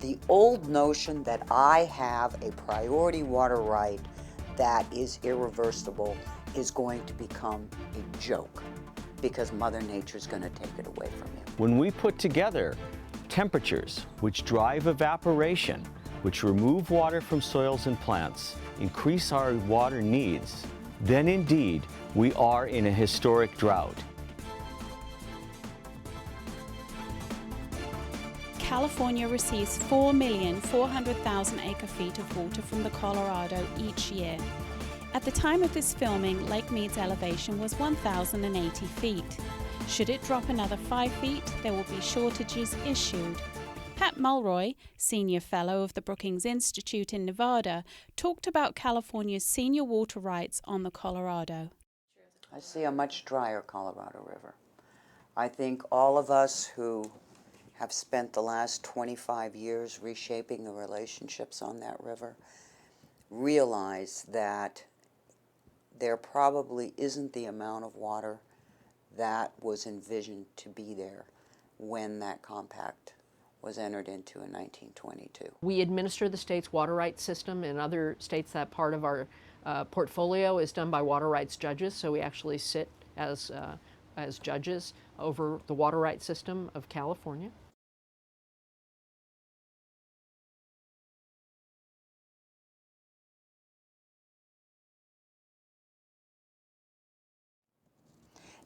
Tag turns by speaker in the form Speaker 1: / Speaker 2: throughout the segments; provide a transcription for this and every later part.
Speaker 1: The old notion that I have a priority water right that is irreversible is going to become a joke because Mother Nature's going to take it away from you.
Speaker 2: When we put together temperatures which drive evaporation, which remove water from soils and plants, increase our water needs, then indeed we are in a historic drought.
Speaker 3: California receives 4,400,000 acre-feet of water from the Colorado each year. At the time of this filming, Lake Mead's elevation was 1,080 feet. Should it drop another 5 feet, there will be shortages issued. Pat Mulroy, Senior Fellow of the Brookings Institute in Nevada, talked about California's senior water rights on the Colorado.
Speaker 1: I see a much drier Colorado River. I think all of us who have spent the last 25 years reshaping the relationships on that river realize that there probably isn't the amount of water that was envisioned to be there when that compact was entered into in 1922.
Speaker 4: We administer the state's water rights system. In other states, that part of our portfolio is done by water rights judges, so we actually sit as judges over the water rights system of California.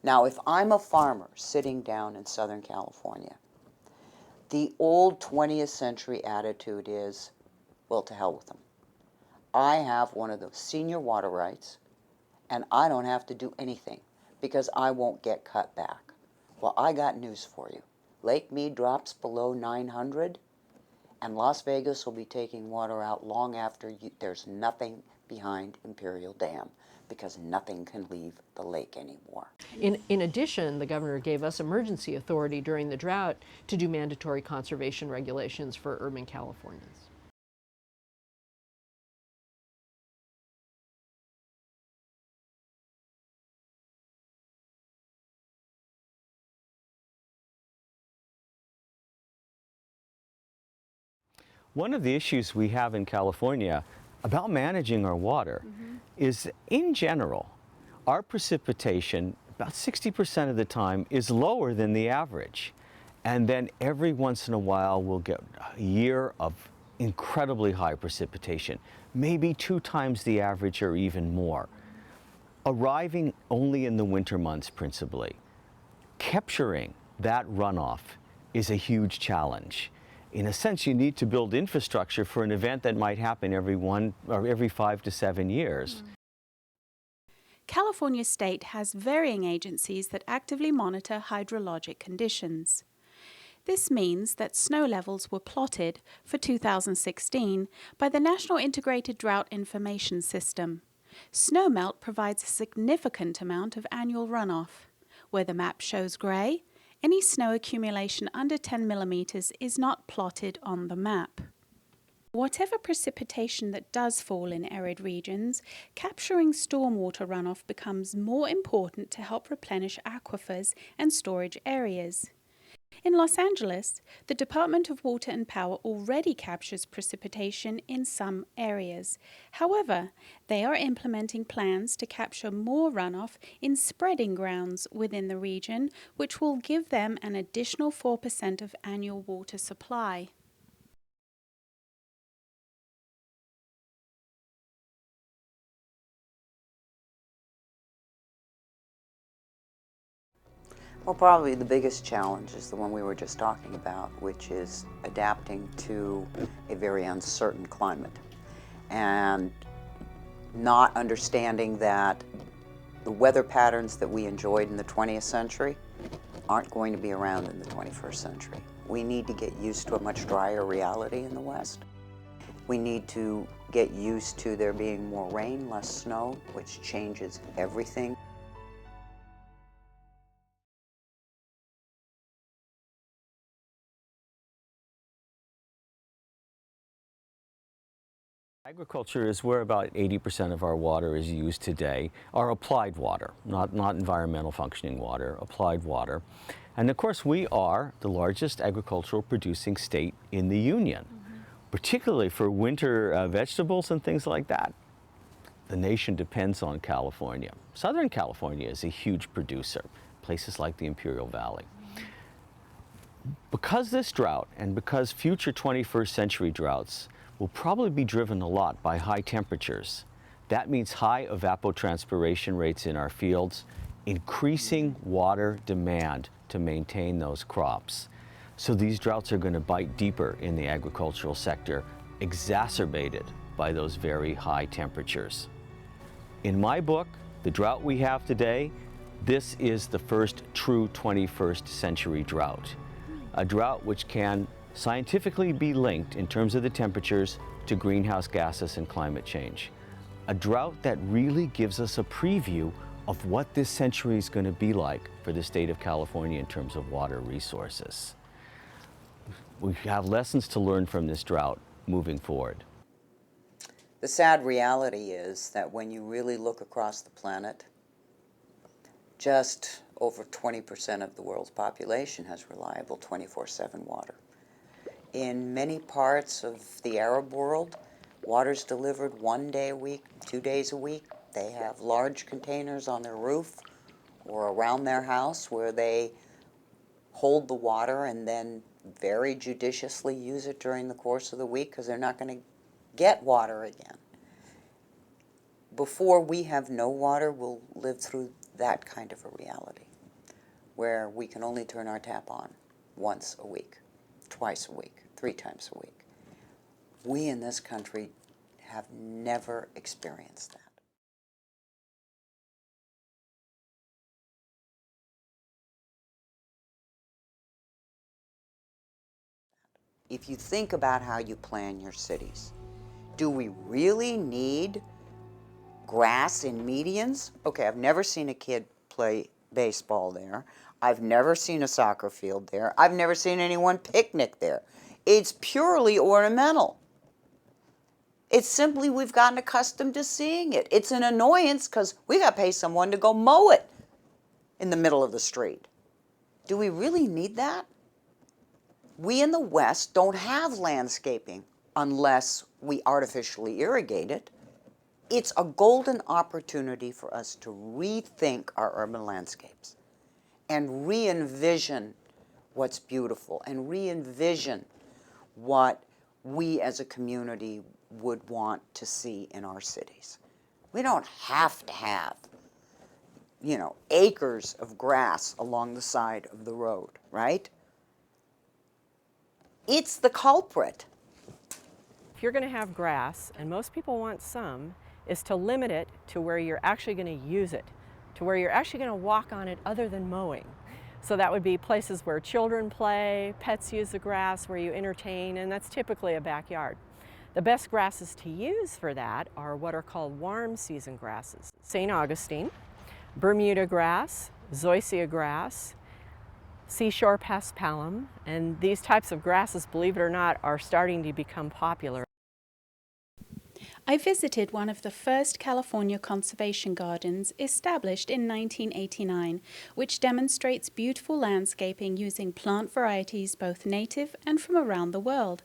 Speaker 1: Now, if I'm a farmer sitting down in Southern California, the old 20th century attitude is, well, to hell with them. I have one of those senior water rights, and I don't have to do anything because I won't get cut back. Well, I got news for you. Lake Mead drops below 900, and Las Vegas will be taking water out long after there's nothing behind Imperial Dam, because nothing can leave the lake anymore.
Speaker 4: In addition, the governor gave us emergency authority during the drought to do mandatory conservation regulations for urban Californians.
Speaker 2: One of the issues we have in California about managing our water is, in general, our precipitation, about 60% of the time, is lower than the average. And then every once in a while, we'll get a year of incredibly high precipitation, maybe 2 times the average or even more, arriving only in the winter months principally. Capturing that runoff is a huge challenge. In a sense, you need to build infrastructure for an event that might happen every 5 to 7 years.
Speaker 3: California State has varying agencies that actively monitor hydrologic conditions. This means that snow levels were plotted for 2016 by the National Integrated Drought Information System. Snowmelt provides a significant amount of annual runoff. Where the map shows grey, any snow accumulation under 10 millimeters is not plotted on the map. Whatever precipitation that does fall in arid regions, capturing stormwater runoff becomes more important to help replenish aquifers and storage areas. In Los Angeles, the Department of Water and Power already captures precipitation in some areas. However, they are implementing plans to capture more runoff in spreading grounds within the region, which will give them an additional 4% of annual water supply.
Speaker 1: Well, probably the biggest challenge is the one we were just talking about, which is adapting to a very uncertain climate and not understanding that the weather patterns that we enjoyed in the 20th century aren't going to be around in the 21st century. We need to get used to a much drier reality in the West. We need to get used to there being more rain, less snow, which changes everything.
Speaker 2: Agriculture is where about 80% of our water is used today, our applied water, not environmental functioning water, applied water. And of course, we are the largest agricultural producing state in the Union. particularly for winter vegetables and things like that. The nation depends on California. Southern California is a huge producer, places like the Imperial Valley. Because this drought, and because future 21st century droughts will probably be driven a lot by high temperatures, that means high evapotranspiration rates in our fields, increasing water demand to maintain those crops. So these droughts are going to bite deeper in the agricultural sector, exacerbated by those very high temperatures. In my book, The Drought We Have Today, this is the first true 21st century drought. A drought which can scientifically be linked in terms of the temperatures to greenhouse gases and climate change. A drought that really gives us a preview of what this century is going to be like for the state of California in terms of water resources. We have lessons to learn from this drought moving forward.
Speaker 1: The sad reality is that when you really look across the planet, just over 20% of the world's population has reliable 24/7 water. In many parts of the Arab world, water's delivered 1 day a week, 2 days a week. They have large containers on their roof or around their house where they hold the water and then very judiciously use it during the course of the week because they're not going to get water again. Before we have no water, we'll live through that kind of a reality where we can only turn our tap on once a week, twice a week, 3 times a week. We in this country have never experienced that. If you think about how you plan your cities, do we really need grass in medians? Okay, I've never seen a kid play baseball there. I've never seen a soccer field there. I've never seen anyone picnic there. It's purely ornamental. It's simply we've gotten accustomed to seeing it. It's an annoyance because we got to pay someone to go mow it in the middle of the street. Do we really need that? We in the West don't have landscaping unless we artificially irrigate it. It's a golden opportunity for us to rethink our urban landscapes and re-envision what's beautiful and re-envision what we as a community would want to see in our cities. We don't have to have, acres of grass along the side of the road, right? It's the culprit.
Speaker 5: If you're going to have grass, and most people want some, is to limit it to where you're actually going to use it, to where you're actually going to walk on it other than mowing. So that would be places where children play, pets use the grass, where you entertain, and that's typically a backyard. The best grasses to use for that are what are called warm season grasses. St. Augustine, Bermuda grass, zoysia grass, seashore paspalum, and these types of grasses, believe it or not, are starting to become popular.
Speaker 3: I visited one of the first California conservation gardens established in 1989, which demonstrates beautiful landscaping using plant varieties both native and from around the world.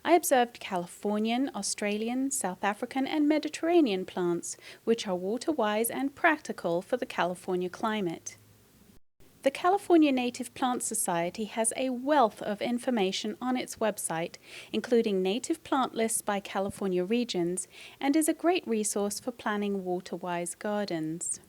Speaker 3: I observed Californian, Australian, South African and Mediterranean plants, which are water-wise and practical for the California climate. The California Native Plant Society has a wealth of information on its website, including native plant lists by California regions, and is a great resource for planning water-wise gardens.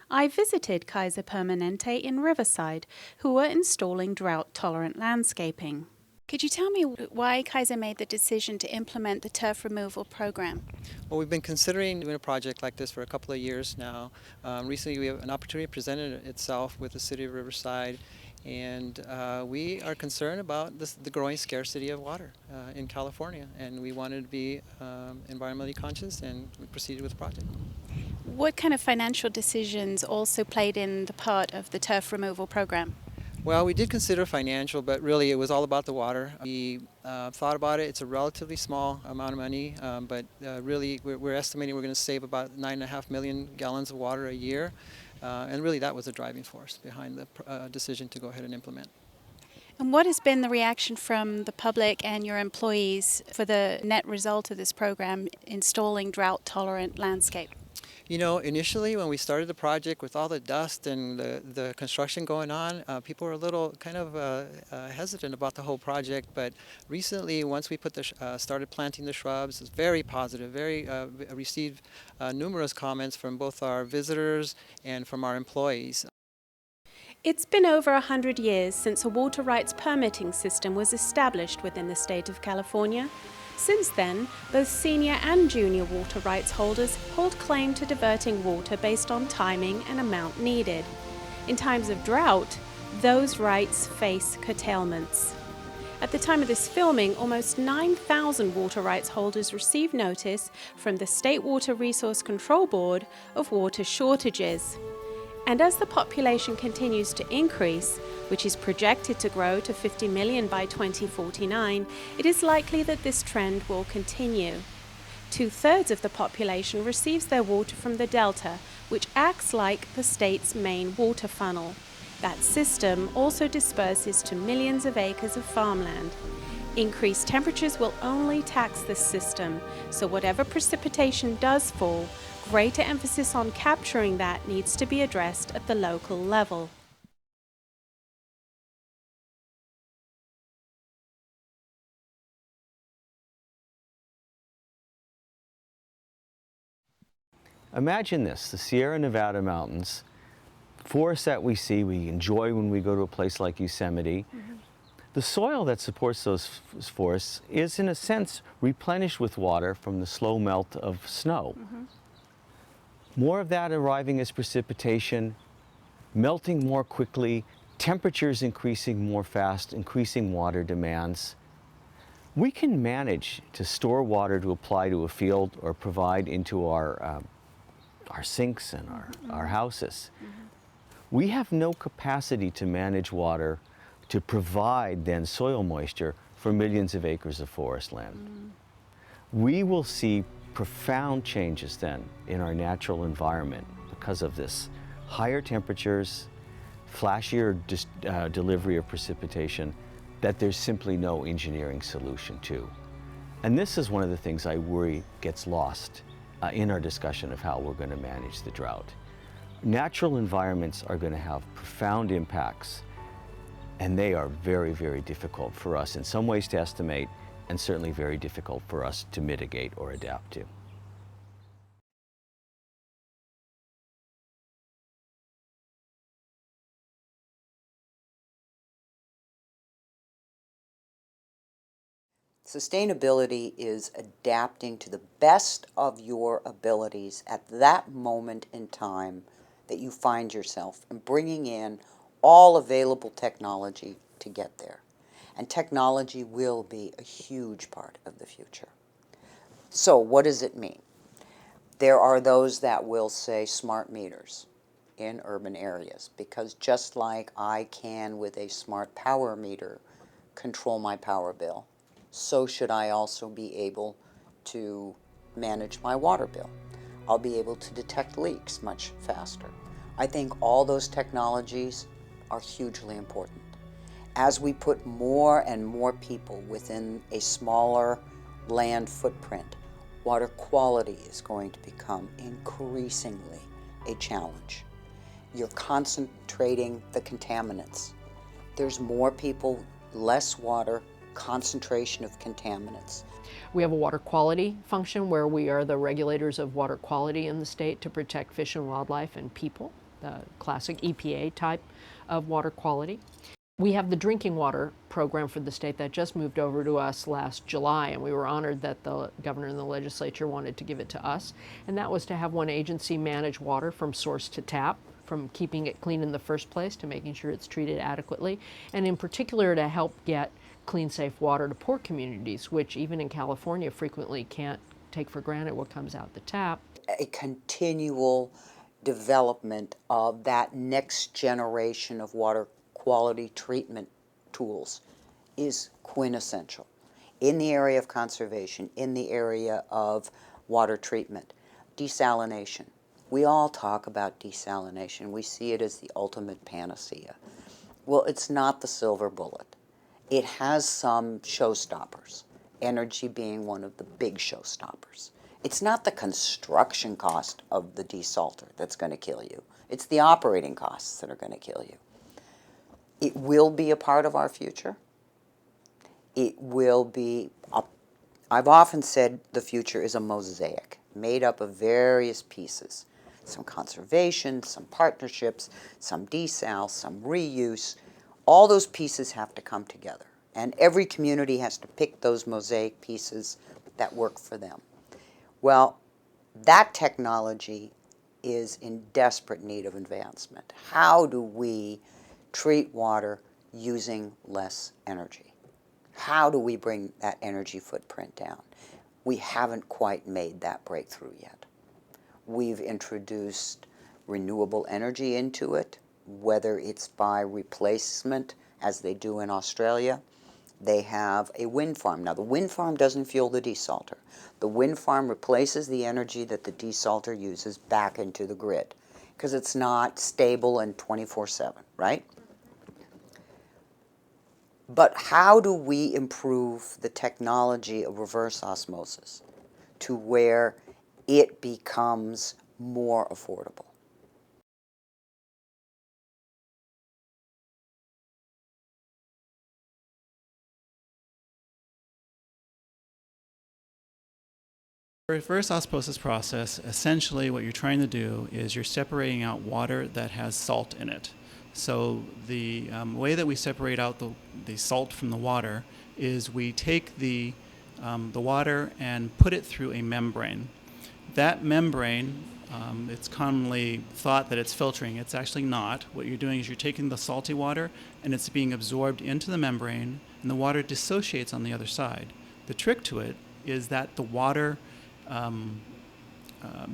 Speaker 3: I visited Kaiser Permanente in Riverside, who are installing drought-tolerant landscaping. Could you tell me why Kaiser made the decision to implement the turf removal program?
Speaker 6: Well, we've been considering doing a project like this for a couple of years now. Recently, we have an opportunity presented itself with the city of Riverside, and we are concerned about the growing scarcity of water in California, and we wanted to be environmentally conscious, and we proceeded with the project.
Speaker 3: What kind of financial decisions also played in the part of the turf removal program?
Speaker 6: Well, we did consider financial, but really it was all about the water. We thought about it. It's a relatively small amount of money, but really we're estimating we're going to save about 9.5 million gallons of water a year. And really that was the driving force behind the decision to go ahead and implement.
Speaker 3: And what has been the reaction from the public and your employees for the net result of this program, installing drought-tolerant landscape?
Speaker 6: You know, initially when we started the project with all the dust and the construction going on, people were a little kind of hesitant about the whole project. But recently, once we put started planting the shrubs, it's very positive. Received numerous comments from both our visitors and from our employees.
Speaker 3: It's been over 100 years since a water rights permitting system was established within the state of California. Since then, both senior and junior water rights holders hold claim to diverting water based on timing and amount needed. In times of drought, those rights face curtailments. At the time of this filming, almost 9,000 water rights holders received notice from the State Water Resource Control Board of water shortages. And as the population continues to increase, which is projected to grow to 50 million by 2049, it is likely that this trend will continue. 2/3 of the population receives their water from the Delta, which acts like the state's main water funnel. That system also disperses to millions of acres of farmland. Increased temperatures will only tax this system, so whatever precipitation does fall, greater emphasis on capturing that needs to be addressed at the local level.
Speaker 2: Imagine this, the Sierra Nevada mountains, forests that we see, we enjoy when we go to a place like Yosemite. The soil that supports those forests is, in a sense, replenished with water from the slow melt of snow. More of that arriving as precipitation, melting more quickly, temperatures increasing more fast, increasing water demands. We can manage to store water to apply to a field or provide into our sinks and our houses. We have no capacity to manage water to provide then soil moisture for millions of acres of forest land. We will see profound changes then in our natural environment because of this. Higher temperatures, flashier delivery of precipitation that there's simply no engineering solution to. And this is one of the things I worry gets lost in our discussion of how we're going to manage the drought. Natural environments are going to have profound impacts, and they are very, very difficult for us in some ways to estimate, and certainly very difficult for us to mitigate or adapt to.
Speaker 1: Sustainability is adapting to the best of your abilities at that moment in time that you find yourself and bringing in all available technology to get there. And technology will be a huge part of the future. So what does it mean? There are those that will say smart meters in urban areas, because just like I can with a smart power meter control my power bill, so should I also be able to manage my water bill. I'll be able to detect leaks much faster. I think all those technologies are hugely important. As we put more and more people within a smaller land footprint, water quality is going to become increasingly a challenge. You're concentrating the contaminants. There's more people, less water, concentration of contaminants.
Speaker 4: We have a water quality function where we are the regulators of water quality in the state to protect fish and wildlife and people, the classic EPA type of water quality. We have the drinking water program for the state that just moved over to us last July, and we were honored that the governor and the legislature wanted to give it to us. And that was to have one agency manage water from source to tap, from keeping it clean in the first place to making sure it's treated adequately, and in particular to help get clean, safe water to poor communities, which even in California frequently can't take for granted what comes out the tap.
Speaker 1: A continual development of that next generation of water quality treatment tools is quintessential in the area of conservation, in the area of water treatment. Desalination. We all talk about desalination. We see it as the ultimate panacea. Well, it's not the silver bullet. it has some showstoppers, energy being one of the big showstoppers. It's not the construction cost of the desalter that's going to kill you. It's the operating costs that are going to kill you. It will be a part of our future. It will be, I've often said the future is a mosaic made up of various pieces. Some conservation, some partnerships, some desal, some reuse. All those pieces have to come together. And every community has to pick those mosaic pieces that work for them. Well, that technology is in desperate need of advancement. How do we treat water using less energy? How do we bring that energy footprint down? We haven't quite made that breakthrough yet. We've introduced renewable energy into it, whether it's by replacement, as they do in Australia. They have a wind farm. Now, the wind farm doesn't fuel the desalter. The wind farm replaces the energy that the desalter uses back into the grid because it's not stable and 24/7, right? But how do we improve the technology of reverse osmosis to where it becomes more affordable?
Speaker 7: The reverse osmosis process, essentially what you're trying to do is you're separating out water that has salt in it. So the way that we separate out the salt from the water is we take the water and put it through a membrane. That membrane, it's commonly thought that it's filtering. It's actually not. What you're doing is you're taking the salty water and it's being absorbed into the membrane and the water dissociates on the other side. The trick to it is that the water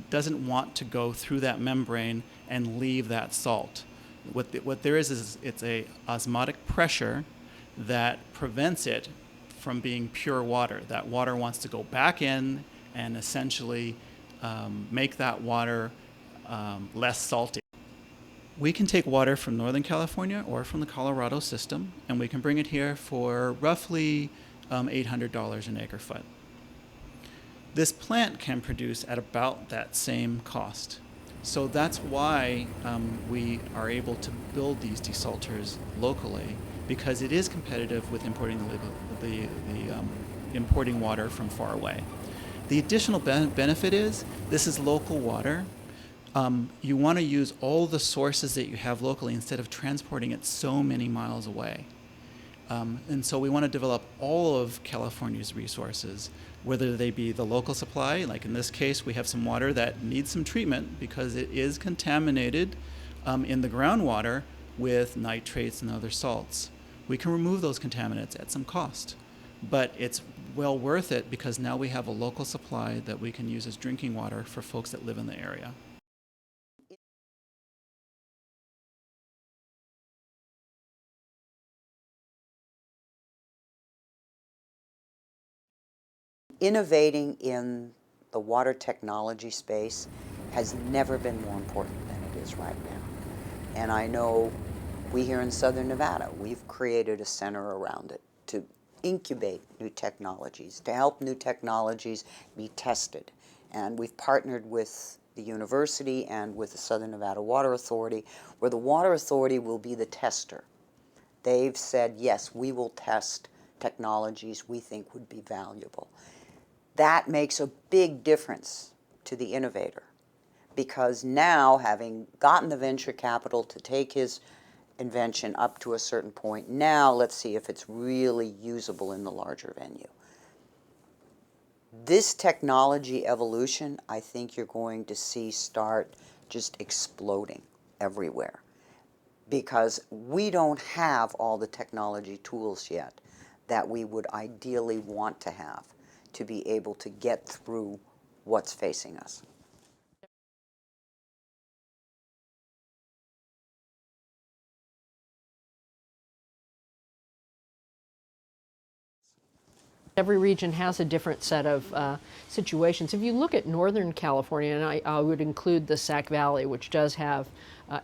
Speaker 7: doesn't want to go through that membrane and leave that salt. What there is it's a osmotic pressure that prevents it from being pure water. That water wants to go back in and essentially make that water less salty. We can take water from Northern California or from the Colorado system, and we can bring it here for roughly $800 an acre foot. This plant can produce at about that same cost. So that's why we are able to build these desalters locally, because it is competitive with importing importing water from far away. The additional benefit is this is local water. You want to use all the sources that you have locally instead of transporting it so many miles away. And so we want to develop all of California's resources, whether they be the local supply, like in this case we have some water that needs some treatment because it is contaminated in the groundwater with nitrates and other salts. We can remove those contaminants at some cost, but it's well worth it because now we have a local supply that we can use as drinking water for folks that live in the area.
Speaker 1: Innovating in the water technology space has never been more important than it is right now. And I know we here in Southern Nevada, we've created a center around it to incubate new technologies, to help new technologies be tested. And we've partnered with the university and with the Southern Nevada Water Authority, where the Water Authority will be the tester. They've said, yes, we will test technologies we think would be valuable. That makes a big difference to the innovator, because now, having gotten the venture capital to take his invention up to a certain point, now let's see if it's really usable in the larger venue. This technology evolution, I think you're going to see start just exploding everywhere, because we don't have all the technology tools yet that we would ideally want to have to be able to get through what's facing us.
Speaker 4: Every region has a different set of situations. If you look at Northern California, and I would include the Sac Valley, which does have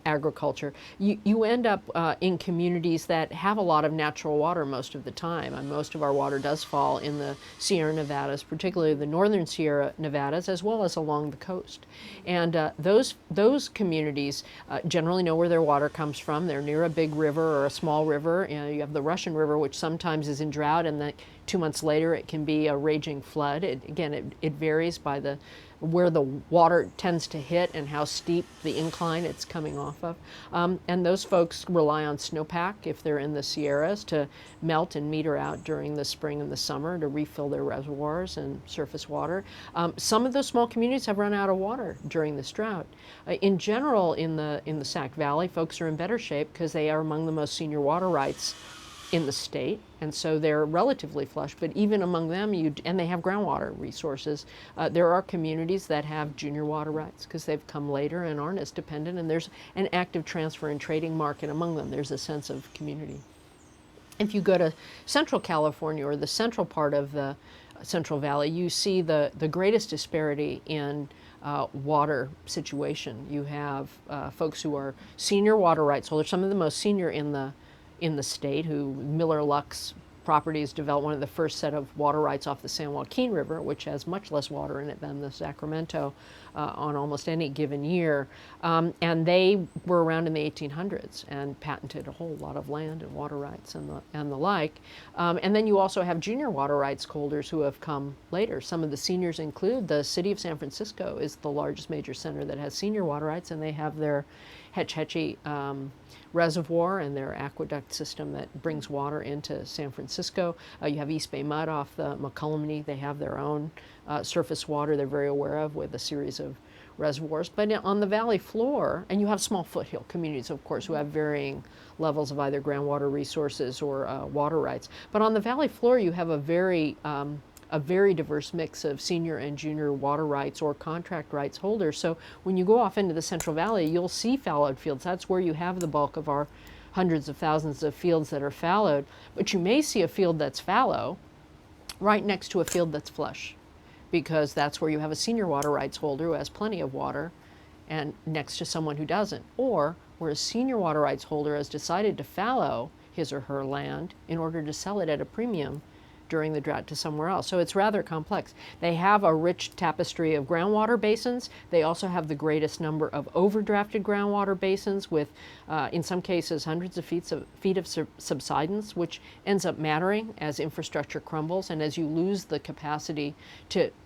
Speaker 4: agriculture, you end up in communities that have a lot of natural water most of the time. And most of our water does fall in the Sierra Nevadas, particularly the northern Sierra Nevadas, as well as along the coast. And those communities generally know where their water comes from. They're near a big river or a small river. You have the Russian River, which sometimes is in drought, and then 2 months later it can be a raging flood. It varies by where the water tends to hit and how steep the incline it's coming off of. And those folks rely on snowpack if they're in the Sierras to melt and meter out during the spring and the summer to refill their reservoirs and surface water. Some of those small communities have run out of water during this drought. In general, in the Sac Valley, folks are in better shape because they are among the most senior water rights in the state, and so they're relatively flush. But even among them, and they have groundwater resources, there are communities that have junior water rights because they've come later and aren't as dependent, and there's an active transfer and trading market among them. There's a sense of community. If you go to Central California or the central part of the Central Valley, you see the greatest disparity in water situation. You have folks who are senior water rights holders, some of the most senior in the state, who Miller Luck's properties developed one of the first set of water rights off the San Joaquin River, which has much less water in it than the Sacramento on almost any given year. And they were around in the 1800s and patented a whole lot of land and water rights and the like. And then you also have junior water rights holders who have come later. Some of the seniors include the city of San Francisco is the largest major center that has senior water rights, and they have their Hetch Hetchy reservoir and their aqueduct system that brings water into San Francisco. You have East Bay Mud off the McCollumney. They have their own surface water they're very aware of with a series of reservoirs. But on the valley floor, and you have small foothill communities, of course, who have varying levels of either groundwater resources or water rights. But on the valley floor, you have a very diverse mix of senior and junior water rights or contract rights holders. So when you go off into the Central Valley, you'll see fallowed fields. That's where you have the bulk of our hundreds of thousands of fields that are fallowed. But you may see a field that's fallow right next to a field that's flush, because that's where you have a senior water rights holder who has plenty of water and next to someone who doesn't. Or where a senior water rights holder has decided to fallow his or her land in order to sell it at a premium during the drought to somewhere else. So it's rather complex. They have a rich tapestry of groundwater basins. They also have the greatest number of overdrafted groundwater basins with, in some cases, hundreds of feet of subsidence, which ends up mattering as infrastructure crumbles and as you lose the capacity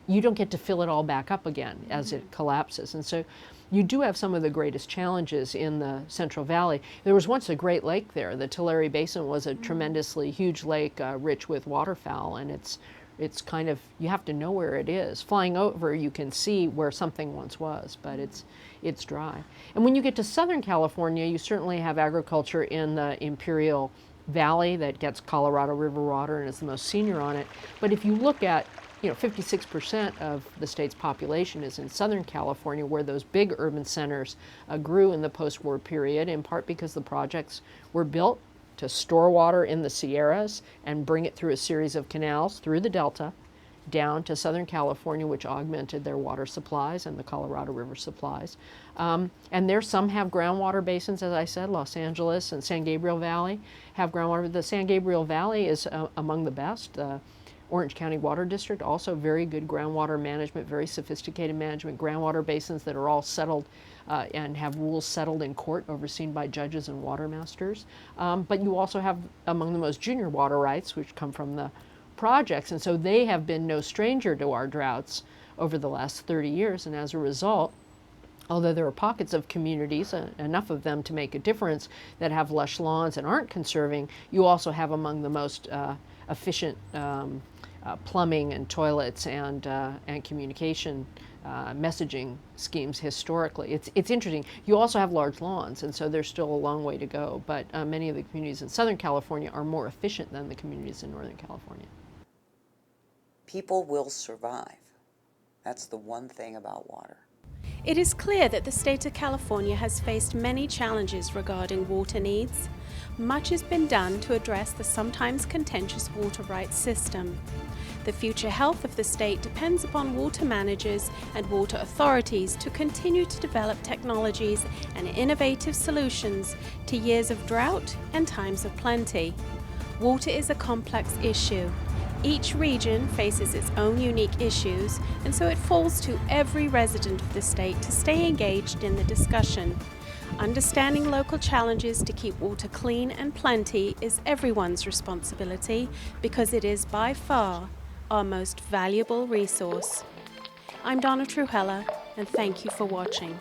Speaker 4: you don't get to fill it all back up again as it collapses. And so you do have some of the greatest challenges in the Central Valley. There was once a great lake there. The Tulare Basin was a tremendously huge lake, rich with waterfowl, and it's kind of, you have to know where it is. Flying over, you can see where something once was, but it's dry. And when you get to Southern California, you certainly have agriculture in the Imperial Valley that gets Colorado River water and is the most senior on it. But if you look at 56% of the state's population is in Southern California, where those big urban centers grew in the post-war period, in part because the projects were built to store water in the Sierras and bring it through a series of canals through the Delta down to Southern California, which augmented their water supplies and the Colorado River supplies. And there some have groundwater basins, as I said. Los Angeles and San Gabriel Valley have groundwater. The San Gabriel Valley is among the best. Orange County Water District, also very good groundwater management, very sophisticated management, groundwater basins that are all settled and have rules settled in court, overseen by judges and water masters. But you also have among the most junior water rights, which come from the projects, and so they have been no stranger to our droughts over the last 30 years, and as a result, although there are pockets of communities, enough of them to make a difference, that have lush lawns and aren't conserving, you also have among the most efficient plumbing and toilets and communication messaging schemes historically. It's interesting. You also have large lawns, and so there's still a long way to go, but many of the communities in Southern California are more efficient than the communities in Northern California.
Speaker 1: People will survive. That's the one thing about water.
Speaker 3: It is clear that the state of California has faced many challenges regarding water needs. Much has been done to address the sometimes contentious water rights system. The future health of the state depends upon water managers and water authorities to continue to develop technologies and innovative solutions to years of drought and times of plenty. Water is a complex issue. Each region faces its own unique issues, and so it falls to every resident of the state to stay engaged in the discussion. Understanding local challenges to keep water clean and plenty is everyone's responsibility because it is by far our most valuable resource. I'm Donna Truhella, and thank you for watching.